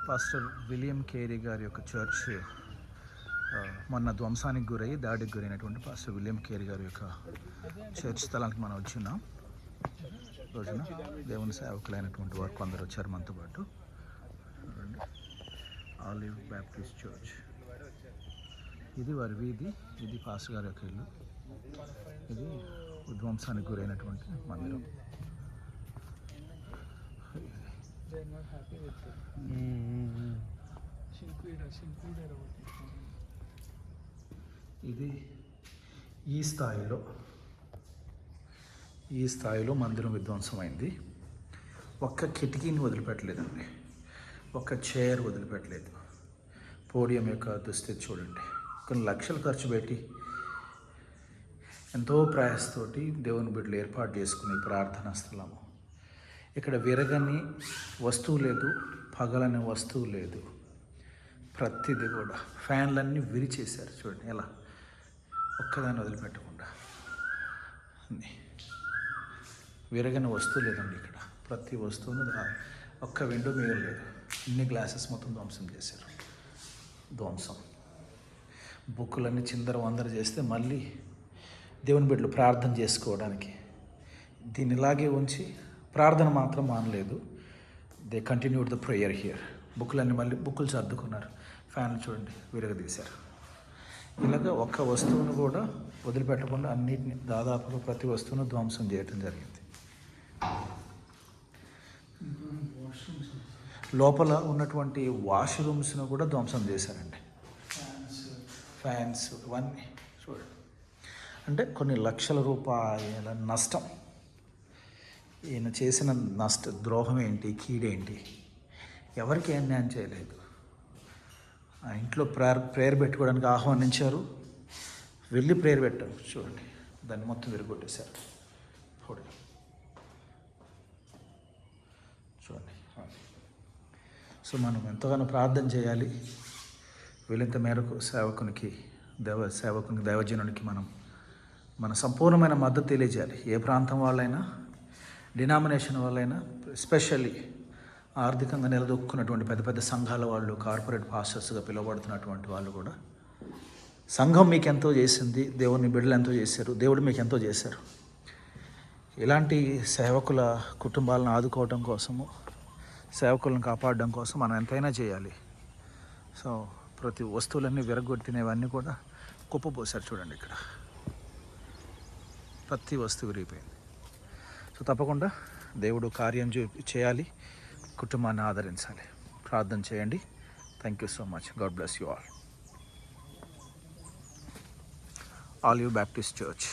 Pastor William Carey గారి యొక్క church మొన్న ధ్వంసానికి గురై దాడికి గురైనటువంటి పాస్టర్ విలియం కేరీ గారి యొక్క చర్చ్ స్థలానికి మనం వచ్చినాం. రోజున దేవుని సేవకులైనటువంటి వారు కొందరు వచ్చారు మనతో పాటు. ఆలివ్ బ్యాప్టిస్ట్ చర్చ్, ఇది వారి వీధి, ఇది పాస్టర్ గారి యొక్క ఇల్లు, ఇది ధ్వంసానికి గురైనటువంటి మందిరం. ఇది ఈ స్థాయిలో మందిరం విధ్వంసమైంది. ఒక్క కిటికీని వదిలిపెట్టలేదండి, ఒక్క చైర్ వదిలిపెట్టలేదు. పోడియం యొక్క దుస్థితి చూడండి. కొన్ని లక్షలు ఖర్చు పెట్టి ఎంతో ప్రయాసతోటి దేవుని బిడ్డలు ఏర్పాటు చేసుకునే ప్రార్థనా స్థలము. ఇక్కడ విరగని వస్తువు లేదు, పగలని వస్తువు లేదు. ప్రతిదీ కూడా ఫ్యాన్లన్నీ విరిచేశారు చూడండి, ఎలా ఒక్కదాన్ని వదిలిపెట్టకుండా. విరగని వస్తువు లేదండి ఇక్కడ. ప్రతి వస్తువును ఒక్క విండో మిగలలేదు. ఇన్ని గ్లాసెస్ మొత్తం ధ్వంసం చేశారు. ధ్వంసం, బుక్కులన్నీ చిందర వందర చేస్తే మళ్ళీ దేవుని బిడ్డలు ప్రార్థన చేసుకోవడానికి దీన్ని ఇలాగే ఉంచి ప్రార్థన మాత్రం మానలేదు. They continued the prayer here. బుక్కులన్నీ మళ్ళీ బుక్కులు సర్దుకున్నారు. ఫ్యాన్లు చూడండి విరగదీశారు. ఇలాగ ఒక్క వస్తువును కూడా వదిలిపెట్టకుండా అన్నిటిని, దాదాపుగా ప్రతి వస్తువును ధ్వంసం చేయటం జరిగింది. లోపల ఉన్నటువంటి వాష్రూమ్స్ను కూడా ధ్వంసం చేశారండి. ఫ్యాన్స్ ఇవన్నీ చూడండి. అంటే కొన్ని లక్షల రూపాయల నష్టం. ఈయన చేసిన ద్రోహం ఏంటి, కీడేంటి? ఎవరికి అన్యాయం చేయలేదు. ఆ ఇంట్లో ప్రేయర్ పెట్టుకోవడానికి ఆహ్వానించారు, వెళ్ళి ప్రేయర్ పెట్టారు. చూడండి, దాన్ని మొత్తం విరగొట్టేశారు. చూడండి. సో మనం ఎంతగానో ప్రార్థన చేయాలి. వీళ్ళంత మేరకు దైవజనునికి మనం మన సంపూర్ణమైన మద్దతు తెలియజేయాలి. ఏ ప్రాంతం వాళ్ళైనా, డినామినేషన్ వాళ్ళైనా, ఎస్పెషల్లీ ఆర్థికంగా నిలదొక్కున్నటువంటి పెద్ద పెద్ద సంఘాల వాళ్ళు, కార్పొరేట్ పాస్టర్స్గా పిలువబడుతున్నటువంటి వాళ్ళు కూడా, సంఘం మీకు ఎంతో చేసింది, దేవుని బిడ్డలు ఎంతో చేశారు, దేవుడు మీకు ఎంతో చేశారు. ఇలాంటి సేవకుల కుటుంబాలను ఆదుకోవడం కోసము, సేవకులను కాపాడడం కోసం మనం ఎంతైనా చేయాలి. సో ప్రతి వస్తువులన్నీ విరగొట్టినవన్నీ కూడా కుప్పపోసారు చూడండి. ఇక్కడ ప్రతి వస్తువు విరిగిపోయింది. సో తప్పకుండా దేవుడు కార్యం చేయాలి, కుటుంబాన్ని ఆదరించాలి. ప్రార్థన చేయండి. Thank you so much. God bless you all. Olive Baptist church.